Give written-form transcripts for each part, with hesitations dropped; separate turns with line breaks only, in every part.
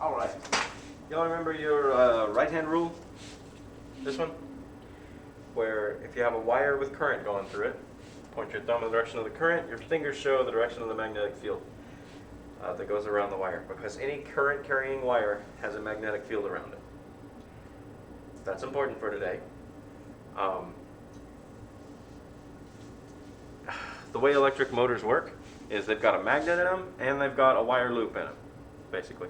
All right. Y'all remember your right-hand rule? This one? Where if you have a wire with current going through it, point your thumb in the direction of the current, your fingers show the direction of the magnetic field that goes around the wire, because any current-carrying wire has a magnetic field around it. That's important for today. The way electric motors work is they've got a magnet in them and they've got a wire loop in them, basically.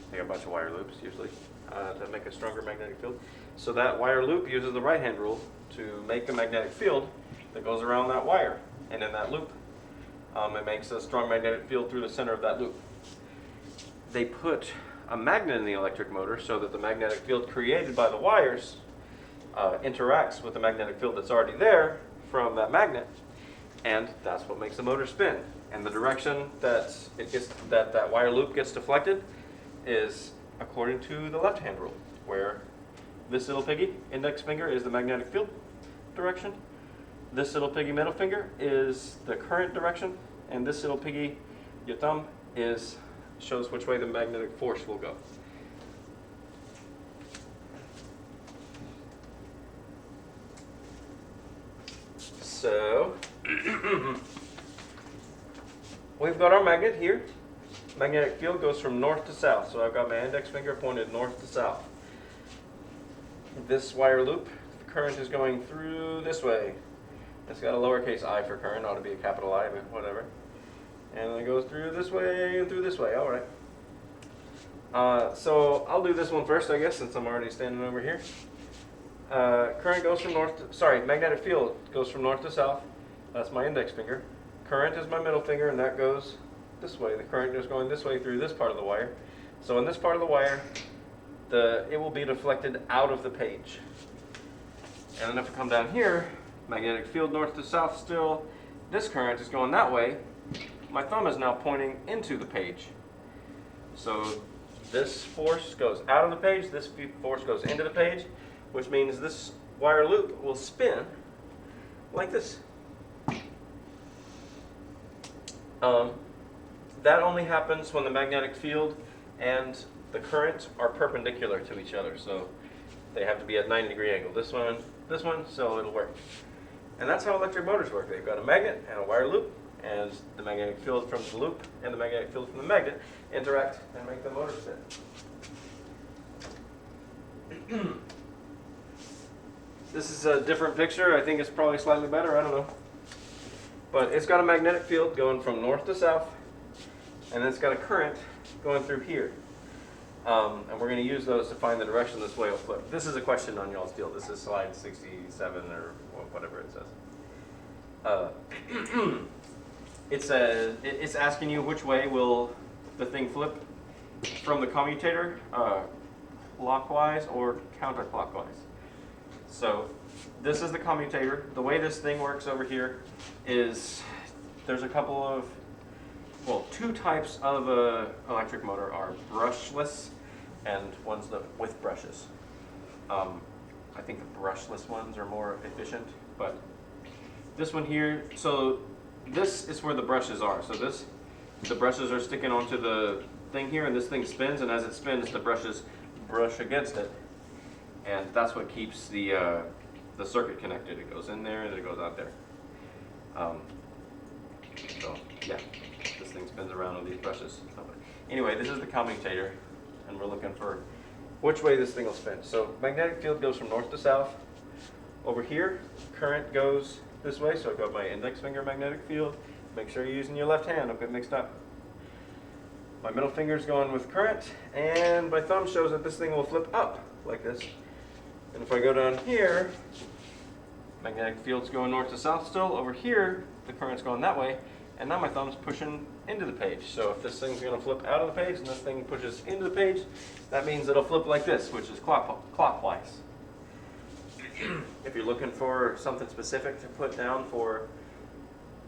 They got a bunch of wire loops usually to make a stronger magnetic field. So that wire loop uses the right-hand rule to make a magnetic field that goes around that wire. And in that loop, it makes a strong magnetic field through the center of that loop. They put a magnet in the electric motor so that the magnetic field created by the wires interacts with the magnetic field that's already there from that magnet, and that's what makes the motor spin. And the direction that that wire loop gets deflected is according to the left-hand rule, where this little piggy index finger is the magnetic field direction, this little piggy middle finger is the current direction, and this little piggy, your thumb, shows which way the magnetic force will go. So, we've got our magnet here. Magnetic field goes from north to south, so I've got my index finger pointed north to south. This wire loop, the current is going through this way. It's got a lowercase I for current, ought to be a capital I, but whatever. And it goes through this way and through this way, all right. So I'll do this one first, I guess, since I'm already standing over here. Current goes from magnetic field goes from north to south. That's my index finger. Current is my middle finger, and that goes this way. The current is going this way through this part of the wire. So in this part of the wire, it will be deflected out of the page. And then if I come down here, magnetic field north to south still, this current is going that way. My thumb is now pointing into the page. So this force goes out of the page, this force goes into the page, which means this wire loop will spin like this. That only happens when the magnetic field and the current are perpendicular to each other. So they have to be at 90-degree angle. This one, so it'll work. And that's how electric motors work. They've got a magnet and a wire loop, and the magnetic field from the loop and the magnetic field from the magnet interact and make the motor spin. This is a different picture. I think it's probably slightly better. I don't know. But it's got a magnetic field going from north to south, and it's got a current going through here. And we're going to use those to find the direction this way will flip. This is a question on y'all's deal. This is slide 67 or whatever it says. It's asking you which way will the thing flip from the commutator, clockwise or counterclockwise. So this is the commutator. The way this thing works over here is there's a couple of, two types of electric motor are brushless and ones with brushes. I think the brushless ones are more efficient, but this one here, so this is where the brushes are. So the brushes are sticking onto the thing here, and this thing spins, and as it spins, the brushes brush against it, and that's what keeps the circuit connected. It goes in there and it goes out there. So yeah, this thing spins around with these brushes. Anyway, this is the commutator, and we're looking for which way this thing will spin. So magnetic field goes from north to south. Over here, current goes this way, so I've got my index finger magnetic field. Make sure you're using your left hand, don't get mixed up. My middle finger's going with current, and my thumb shows that this thing will flip up like this. And if I go down here, magnetic field's going north to south still. Over here, the current's going that way, and now my thumb's pushing into the page. So if this thing's going to flip out of the page and this thing pushes into the page, that means it'll flip like this, which is clockwise. If you're looking for something specific to put down for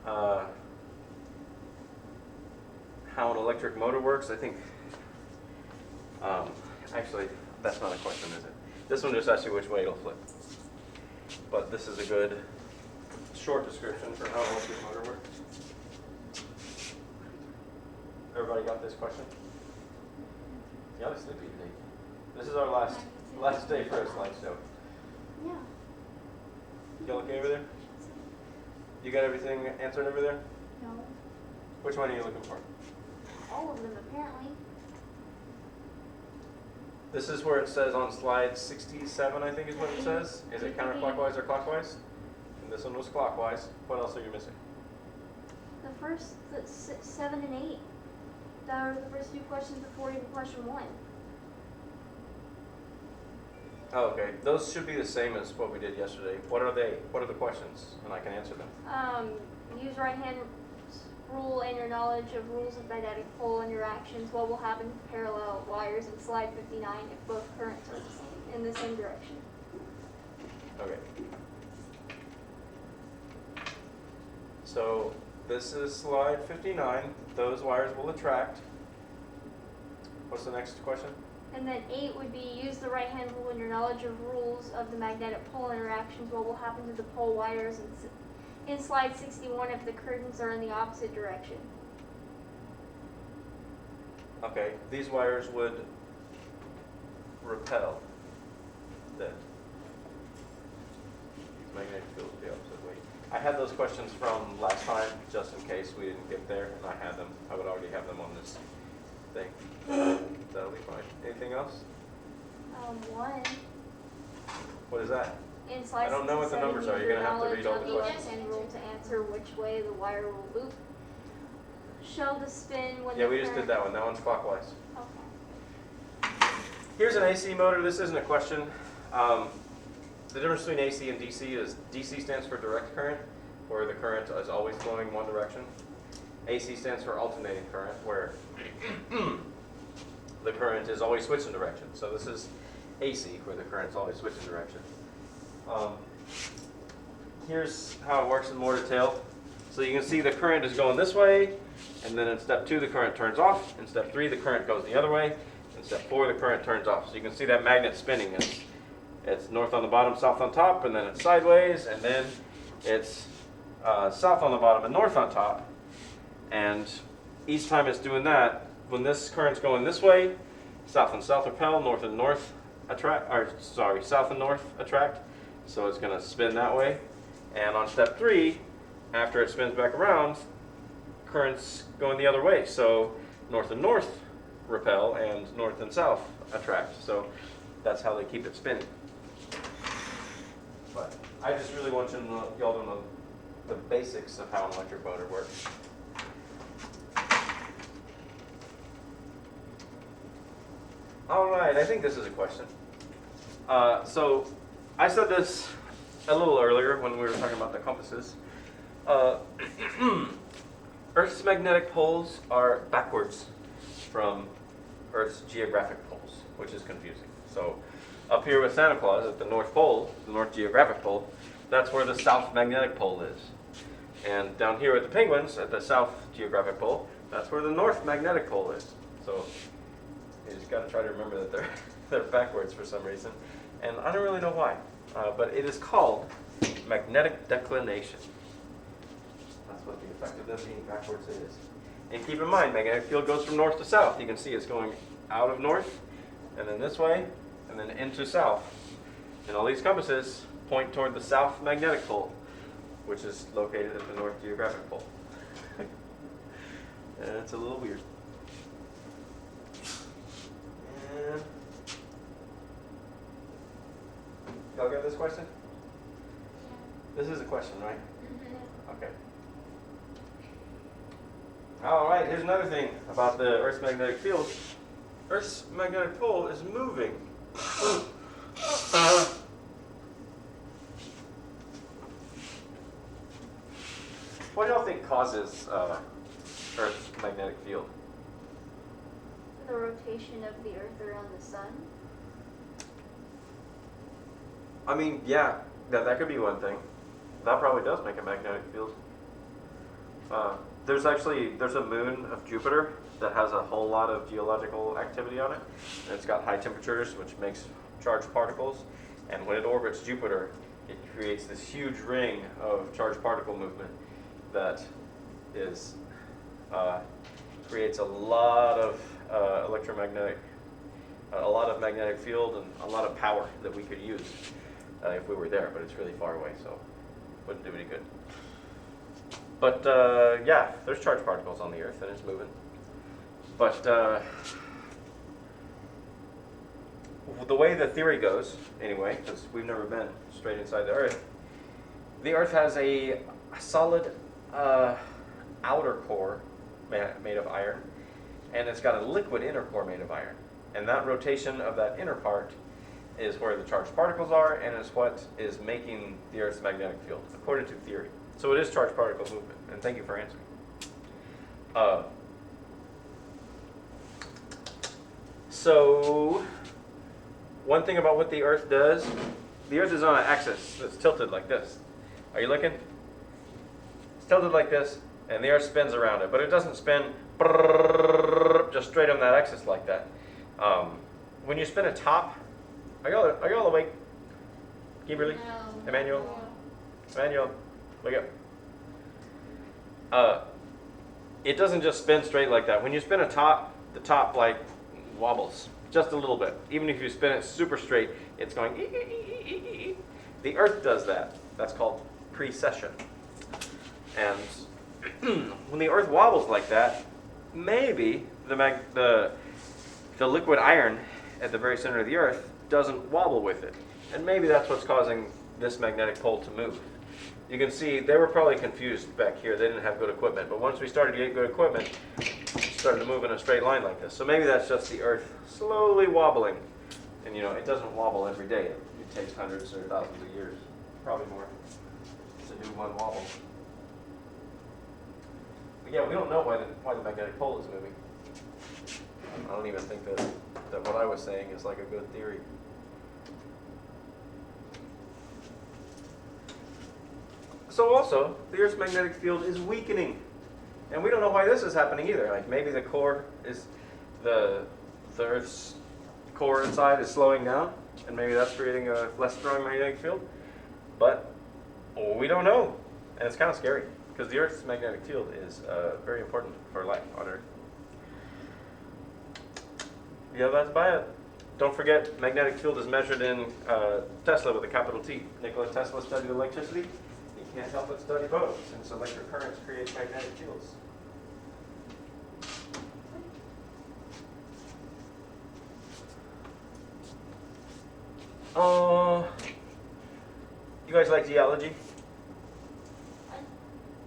how an electric motor works, I think, actually, that's not a question, is it? This one just asks you which way it'll flip. But this is a good short description for how an electric motor works. Everybody got this question? Yeah, let's sleepy today. This is our last day for a slideshow.
Yeah.
You okay over there? You got everything answered over there?
No.
Which one are you looking for?
All of them, apparently.
This is where it says on slide 67, I think is what it says. Is it counterclockwise or clockwise? And this one was clockwise. What else are you missing?
The first 7 and 8. That are the first 2 questions before even question 1.
Oh, okay. Those should be the same as what we did yesterday. What are they? What are the questions? And I can answer them.
Use right hand rule and your knowledge of rules of magnetic pole interactions. What will happen to parallel wires in slide 59 if both currents are in the same direction?
Okay. So this is slide 59. Those wires will attract. What's the next question?
And then 8 would be use the right hand rule and your knowledge of rules of the magnetic pole interactions. What will happen to the pole wires in slide 61 if the currents are in the opposite direction?
Okay, these wires would repel then. Magnetic field would be opposite way. I had those questions from last time, just in case we didn't get there, and I had them. I would already have them on this thing. That'll be fine. Anything else?
1.
What is that?
In slide
I don't know what the
67,
numbers are.
use
You're
your
gonna have to read all
knowledge
the
of
questions.
left-hand rule to answer which way the wire will loop. Show the spin when
Yeah,
the
we just did
current...
that one. That one's clockwise.
Okay.
Here's an AC motor. This isn't a question. The difference between AC and DC is DC stands for direct current, where the current is always flowing one direction. AC stands for alternating current, where the current is always switching direction. So this is AC, where the current's always switching direction. Here's how it works in more detail. So you can see the current is going this way, and then in step 2 the current turns off. In step 3 the current goes the other way. In step 4 the current turns off. So you can see that magnet spinning. It's north on the bottom, south on top, and then it's sideways, and then it's south on the bottom and north on top. And each time it's doing that, when this current's going this way, south and south repel, north and north attract, or sorry, south and north attract. So it's going to spin that way. And on step 3, after it spins back around, current's going the other way. So north and north repel and north and south attract. So that's how they keep it spinning. But I just really want y'all to know the basics of how an electric motor works. All right, I think this is a question. So I said this a little earlier when we were talking about the compasses. Earth's magnetic poles are backwards from Earth's geographic poles, which is confusing. So up here with Santa Claus at the North Pole, the North Geographic Pole, that's where the South Magnetic Pole is. And down here with the penguins at the South Geographic Pole, that's where the North Magnetic Pole is. So you just got to try to remember that they're backwards for some reason. And I don't really know why, but it is called magnetic declination. That's what the effect of them being backwards is. And keep in mind, magnetic field goes from north to south. You can see it's going out of north, and then this way, and then into south. And all these compasses point toward the South Magnetic Pole, which is located at the North Geographic Pole. And it's a little weird. And y'all get this question? This is a question, right? Okay. All right, here's another thing about the Earth's magnetic field. Earth's magnetic pole is moving. What do y'all think causes Earth's magnetic field?
The rotation of the Earth around the sun.
I mean, yeah, that could be one thing. That probably does make a magnetic field. There's a moon of Jupiter that has a whole lot of geological activity on it. And it's got high temperatures, which makes charged particles. And when it orbits Jupiter, it creates this huge ring of charged particle movement that creates a lot of electromagnetic a lot of magnetic field and a lot of power that we could use if we were there, but it's really far away, so wouldn't do any good. But yeah, there's charged particles on the Earth and it's moving. But the way the theory goes, anyway, because we've never been straight inside the Earth has a solid outer core made of iron, and it's got a liquid inner core made of iron. And that rotation of that inner part is where the charged particles are, and is what is making the Earth's magnetic field, according to theory. So it is charged particle movement, and thank you for answering. So one thing about what the Earth does, the Earth is on an axis that's tilted like this. Are you looking? It's tilted like this, and the Earth spins around it, but it doesn't spin just straight on that axis like that. When you spin a top, are y'all awake? Kimberly?
No.
Emmanuel? Emmanuel, wake up. It doesn't just spin straight like that. When you spin a top, the top like wobbles just a little bit. Even if you spin it super straight, it's going ee. The Earth does that. That's called precession. And when the Earth wobbles like that, maybe the liquid iron at the very center of the Earth doesn't wobble with it. And maybe that's what's causing this magnetic pole to move. You can see they were probably confused back here. They didn't have good equipment. But once we started to get good equipment, it started to move in a straight line like this. So maybe that's just the Earth slowly wobbling. And you know, it doesn't wobble every day. It takes hundreds or thousands of years, probably more, to do one wobble. But yeah, we don't know why the magnetic pole is moving. I don't even think that what I was saying is like a good theory. So also, the Earth's magnetic field is weakening. And we don't know why this is happening either. Like maybe the core is, the Earth's core inside is slowing down, and maybe that's creating a less strong magnetic field. But we don't know. And it's kind of scary, because the Earth's magnetic field is very important for life on Earth. Yeah, that's about it. Don't forget, magnetic field is measured in Tesla with a capital T. Nikola Tesla studied electricity. You can't help but study both, since electric currents create magnetic fields. You guys like geology?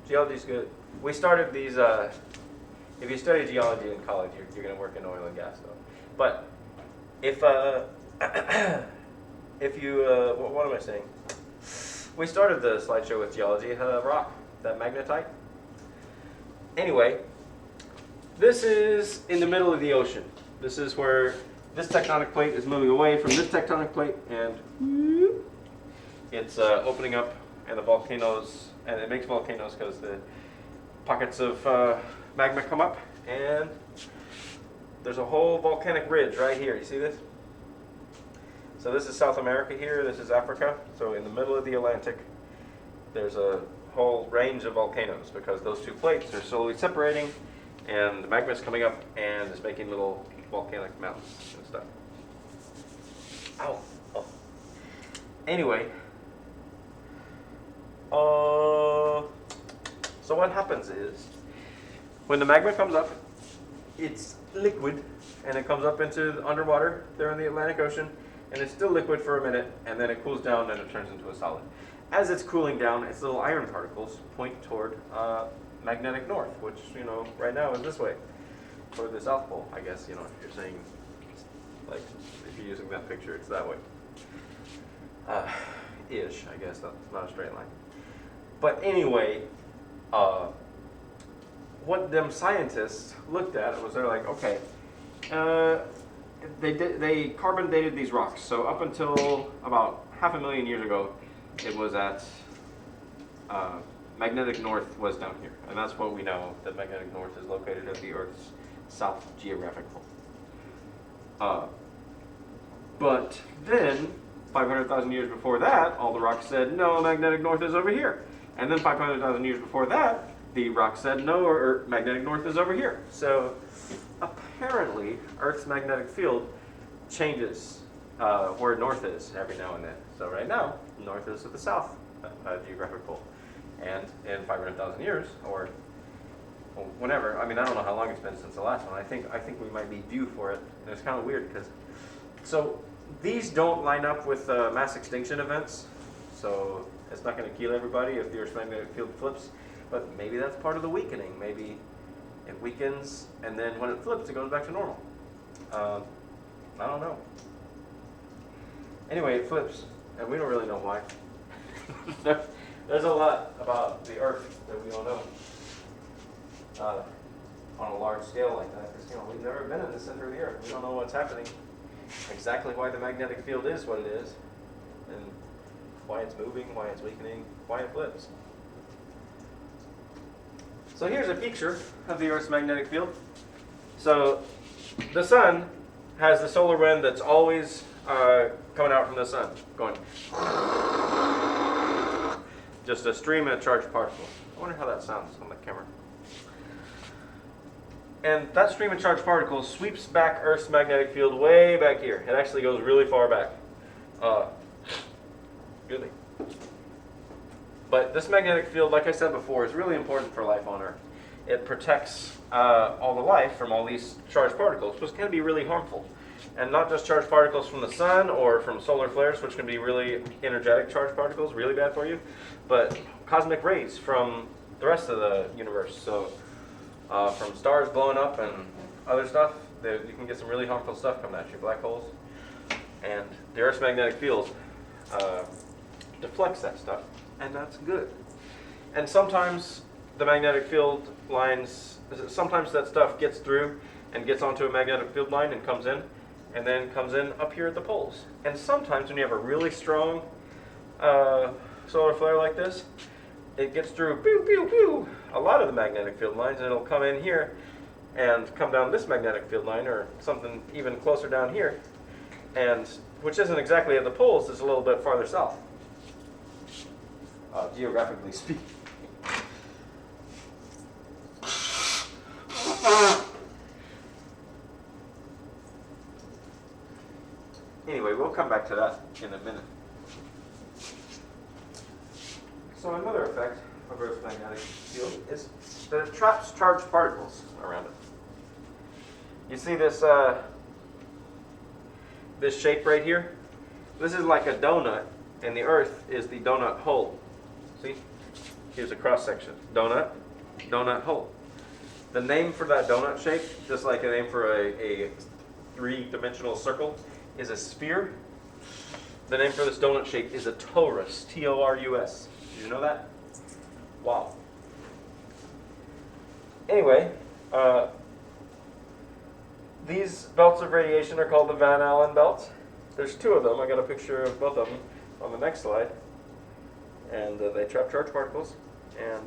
Geology's good. We started these, if you study geology in college, you're going to work in oil and gas, though. But if you, what am I saying? We started the slideshow with geology. It had a rock, that magnetite. Anyway, this is in the middle of the ocean. This is where this tectonic plate is moving away from this tectonic plate, and it's opening up, and the volcanoes, and it makes volcanoes because the pockets of magma come up, and there's a whole volcanic ridge right here. You see this? So this is South America here, this is Africa. So in the middle of the Atlantic, there's a whole range of volcanoes because those two plates are slowly separating, and the magma is coming up and it's making little volcanic mountains and stuff. Ow. Oh. Anyway, so what happens is, when the magma comes up, it's liquid, and it comes up into the underwater there in the Atlantic Ocean, and it's still liquid for a minute, and then it cools down and it turns into a solid. As it's cooling down, its little iron particles point toward magnetic north, which, you know, right now is this way, toward the South Pole, I guess, you know, if you're saying, like, if you're using that picture, it's that way. Ish, I guess, that's not a straight line. But anyway, what them scientists looked at was they're like, okay, they carbon dated these rocks. So up until about 500,000 years ago, it was at magnetic north was down here, and that's what we know, that magnetic north is located at the Earth's south geographic pole. But then 500,000 years before that, all the rocks said no, magnetic north is over here, and then 500,000 years before that, the rock said no, or magnetic north is over here. So apparently, Earth's magnetic field changes where north is every now and then. So right now, north is to the south geographic pole. And in 500,000 years, or whenever, I mean, I don't know how long it's been since the last one. I think we might be due for it. And it's kind of weird because, so these don't line up with mass extinction events. So it's not going to kill everybody if the Earth's magnetic field flips. But maybe that's part of the weakening. Maybe it weakens, and then when it flips, it goes back to normal. I don't know. Anyway, it flips, and we don't really know why. There's a lot about the Earth that we don't know on a large scale like that. Because we've never been in the center of the Earth. We don't know what's happening, exactly why the magnetic field is what it is, and why it's moving, why it's weakening, why it flips. So here's a picture of the Earth's magnetic field. So the sun has the solar wind that's always coming out from the sun, going just a stream of charged particles. I wonder how that sounds on the camera. And that stream of charged particles sweeps back Earth's magnetic field way back here. It actually goes really far back. Really. But this magnetic field, like I said before, is really important for life on Earth. It protects all the life from all these charged particles, which can be really harmful. And not just charged particles from the sun or from solar flares, which can be really energetic charged particles, really bad for you, but cosmic rays from the rest of the universe. So from stars blowing up and other stuff, you can get some really harmful stuff coming at you, black holes. And the Earth's magnetic field deflects that stuff, and that's good. And sometimes the magnetic field lines, sometimes that stuff gets through and gets onto a magnetic field line and comes in, and then comes in up here at the poles. And sometimes when you have a really strong solar flare like this, it gets through pew, pew, pew, a lot of the magnetic field lines, and it'll come in here and come down this magnetic field line, or something even closer down here, and which isn't exactly at the poles, it's a little bit farther south, geographically speaking. Anyway, we'll come back to that in a minute. So another effect of Earth's magnetic field is that it traps charged particles around it. You see this this shape right here? This is like a donut, and the Earth is the donut hole. See? Here's a cross section. Donut, donut hole. The name for that donut shape, just like a name for a three-dimensional circle, is a sphere. The name for this donut shape is a torus, T-O-R-U-S. Did you know that? Wow. Anyway, these belts of radiation are called the Van Allen belts. There's two of them. I got a picture of both of them on the next slide. And they trap charged particles. And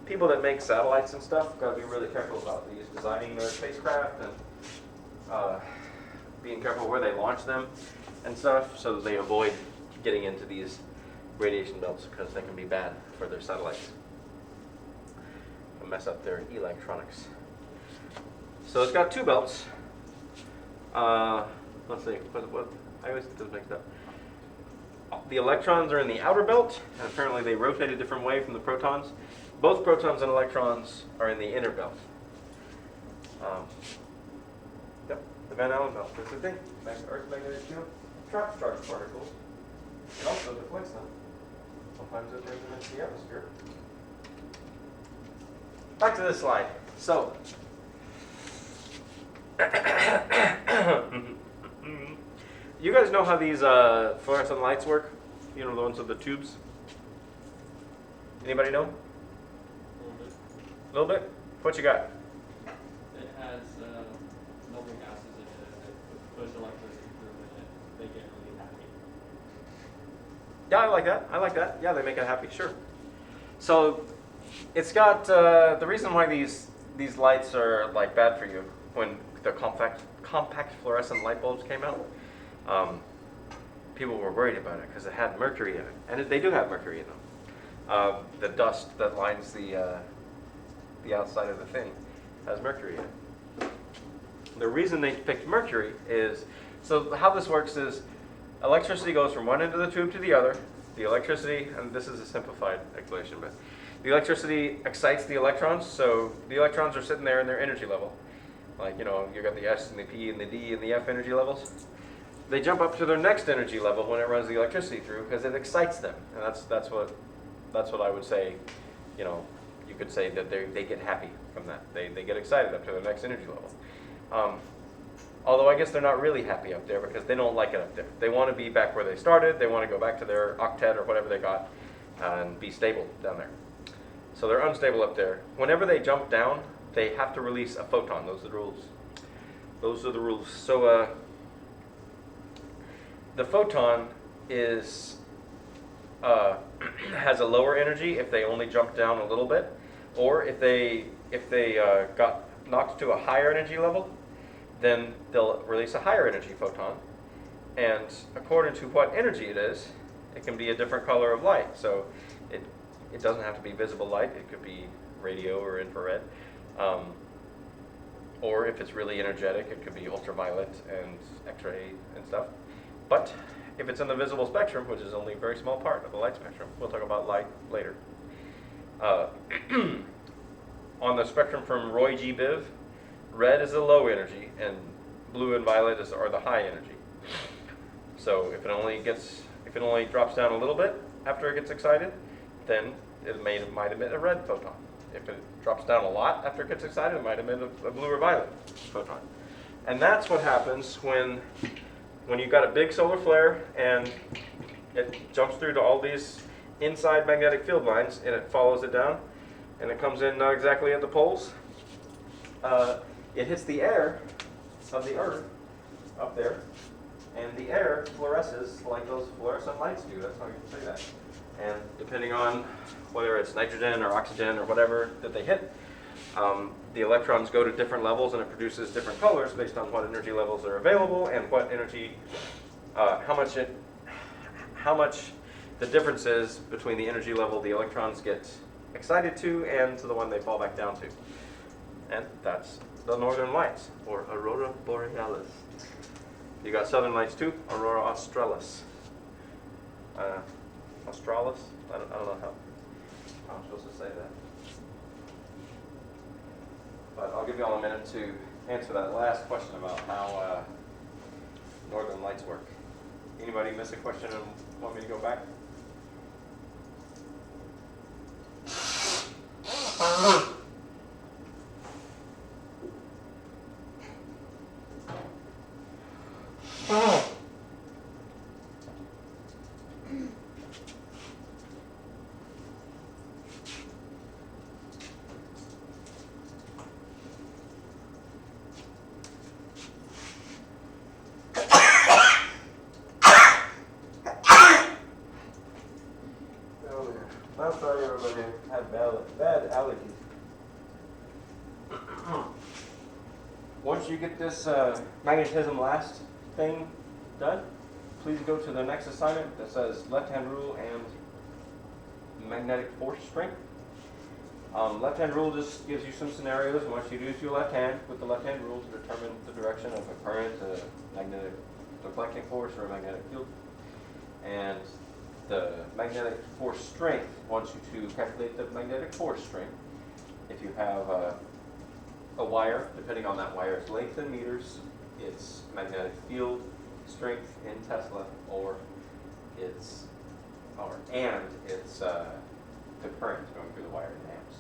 people that make satellites and stuff got to be really careful about these, designing their spacecraft and being careful where they launch them and stuff, so that they avoid getting into these radiation belts, because they can be bad for their satellites. It'll mess up their electronics. So it's got two belts. Let's see, what I always get this mixed up. The electrons are in the outer belt, and apparently they rotate a different way from the protons. Both protons and electrons are in the inner belt. Yep, the Van Allen belt. That's the thing. Earth's magnetic field traps charged particles. It also deflects them. Sometimes it brings them into the atmosphere. Back to this slide. So, you guys know how these fluorescent lights work? You know, the ones with the tubes? Anybody know? A little bit? What you got?
It has noble gases in it that push electricity through and they get really happy.
Yeah, I like that. I like that. Yeah, they make it happy. Sure. So it's got the reason why these lights are like bad for you when the compact fluorescent light bulbs came out. People were worried about it because it had mercury in it, and they do have mercury in them. The dust that lines the outside of the thing has mercury in it. The reason they picked mercury is So how this works is electricity goes from one end of the tube to the other. The electricity, and this is a simplified explanation, but the electricity excites the electrons. So the electrons are sitting there in their energy level. Like, you know, you got the S and the P and the D and the F energy levels. They jump up to their next energy level when it runs the electricity through because it excites them. And that's what I would say, you know, you could say that they get happy from that. They get excited up to their next energy level. Although I guess they're not really happy up there because they don't like it up there. They want to be back where they started. They want to go back to their octet or whatever they got and be stable down there. So they're unstable up there. Whenever they jump down, they have to release a photon. Those are the rules. Those are the rules. So the photon is has a lower energy if they only jump down a little bit, or if they got knocked to a higher energy level, then they'll release a higher energy photon. And according to what energy it is, it can be a different color of light. So it doesn't have to be visible light. It could be radio or infrared. Or if it's really energetic, it could be ultraviolet and X-ray and stuff. But if it's in the visible spectrum, which is only a very small part of the light spectrum, we'll talk about light later. On the spectrum from Roy G. Biv, red is the low energy, and blue and violet are the high energy. So if it only drops down a little bit after it gets excited, then it might emit a red photon. If it drops down a lot after it gets excited, it might emit a blue or violet photon. And that's what happens when you've got a big solar flare and it jumps through to all these inside magnetic field lines and it follows it down and it comes in not exactly at the poles. It hits the air of the Earth up there, and the air fluoresces like those fluorescent lights do. That's how you can say that. And depending on whether it's nitrogen or oxygen or whatever that they hit, the electrons go to different levels and it produces different colors based on what energy levels are available and what energy, how much the difference is between the energy level the electrons get excited to and to the one they fall back down to. And that's the northern lights, or aurora borealis. You got southern lights too, aurora australis. Australis? I don't know how I'm supposed to say that. But I'll give you all a minute to answer that last question about how northern lights work. Anybody miss a question and want me to go back? I'm sorry everybody had bad allergies. Once you get this magnetism last thing done, please go to the next assignment that says left-hand rule and magnetic force strength. Left-hand rule just gives you some scenarios and what you use your left hand with the left-hand rule to determine the direction of a current, a magnetic deflecting force, or a magnetic field. And the magnetic force strength wants you to calculate the magnetic force strength. If you have a wire, depending on that wire's length in meters, its magnetic field strength in Tesla, or its the current going through the wire in amps.